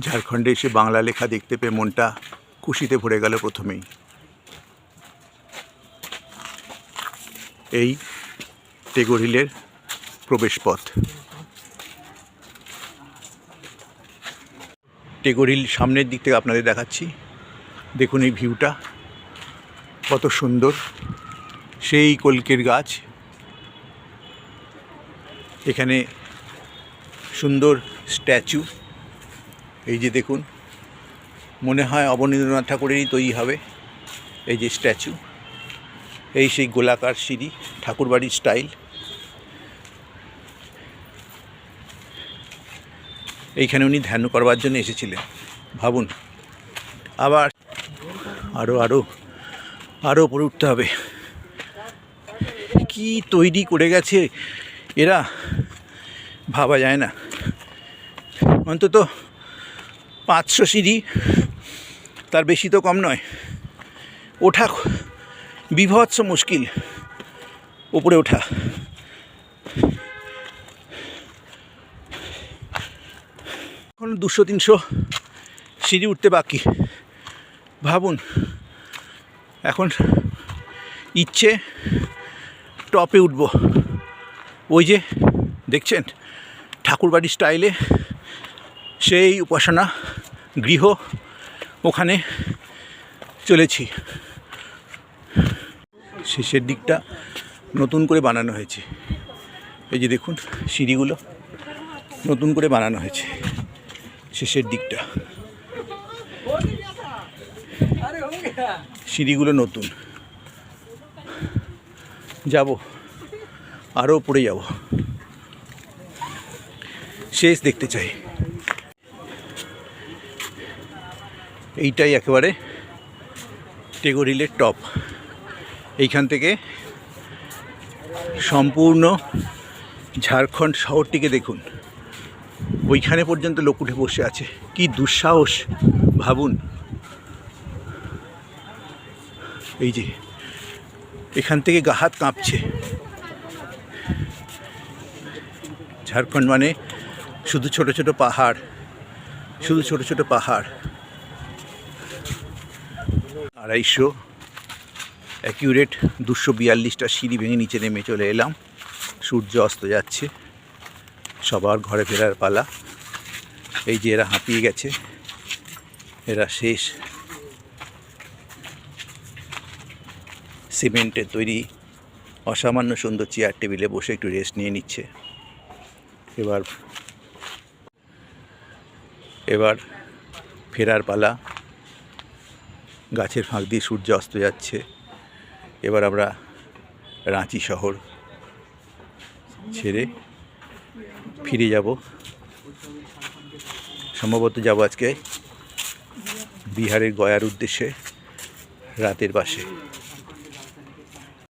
ঝাড়খণ্ডে এসে বাংলা লেখা দেখতে পেয়ে মনটা খুশিতে ভরে গেল প্রথমেই। এই টেগোর হিলের প্রবেশপথ। টেগোর হিল সামনের দিক থেকে আপনাদের দেখাচ্ছি। দেখুন এই ভিউটা কত সুন্দর। সেই কল্কের গাছ, এখানে সুন্দর স্ট্যাচু। এই যে দেখুন, মনে হয় অবনীন্দ্রনাথ ঠাকুরেরই তৈরি হবে এই যে স্ট্যাচু। এই সেই গোলাকার সিঁড়ি, ঠাকুরবাড়ির স্টাইল। এইখানে উনি ধ্যান করবার জন্য এসেছিলেন, ভাবুন। আবার আরও আরও আরও উপরে উঠতে হবে। কি তৈরি করে গেছে এরা, ভাবা যায় না। অন্তত 500 সিঁড়ি, তার বেশি তো কম নয়। ওঠা বিভৎস মুশকিল, উপরে ওঠা। এখন 200-300 সিঁড়ি উঠতে বাকি। ভাবুন, এখন ইচ্ছে টপে উঠব। ওই যে দেখছেন ঠাকুরবাড়ির স্টাইলে সেই উপাসনা গৃহ, ওখানে চলেছি। শেষের দিকটা নতুন করে বানানো হয়েছে। এই যে দেখুন সিঁড়িগুলো নতুন করে বানানো হয়েছে। শেষের দিকটা সিঁড়িগুলো নতুন। যাব, আরও উপরে যাব, শেষ দেখতে চাই। এইটাই একেবারে টেগোর হিলের টপ। এইখান থেকে সম্পূর্ণ ঝাড়খণ্ড শহরটিকে দেখুন। ওইখানে পর্যন্ত লোক উঠে বসে আছে। কি দুঃসাহস ভাবুন। এই যে এখান থেকে গা হাত কাঁপছে। ঝাড়খণ্ড মানে শুধু ছোট ছোট পাহাড়, শুধু ছোট ছোট পাহাড়। 250 অ্যাকিউরেট 242টা সিঁড়ি ভেঙে নিচে নেমে চলে এলাম। সূর্য অস্ত যাচ্ছে, সবার ঘরে ফেরার পালা। এই যে এরা হাঁপিয়ে গেছে, এরা শেষ। সিমেন্টের তৈরি অসামান্য সুন্দর চেয়ার টেবিলে বসে একটু রেস্ট নিয়ে নিচ্ছে। এবার ফেরার পালা। গাছের ফাঁক দিয়ে সূর্য অস্ত যাচ্ছে। এবার আমরা রাঁচি শহর ছেড়ে ফিরে যাব। সম্ভবত যাব আজকে বিহারের গয়ার উদ্দেশ্যে রাতের বাসে।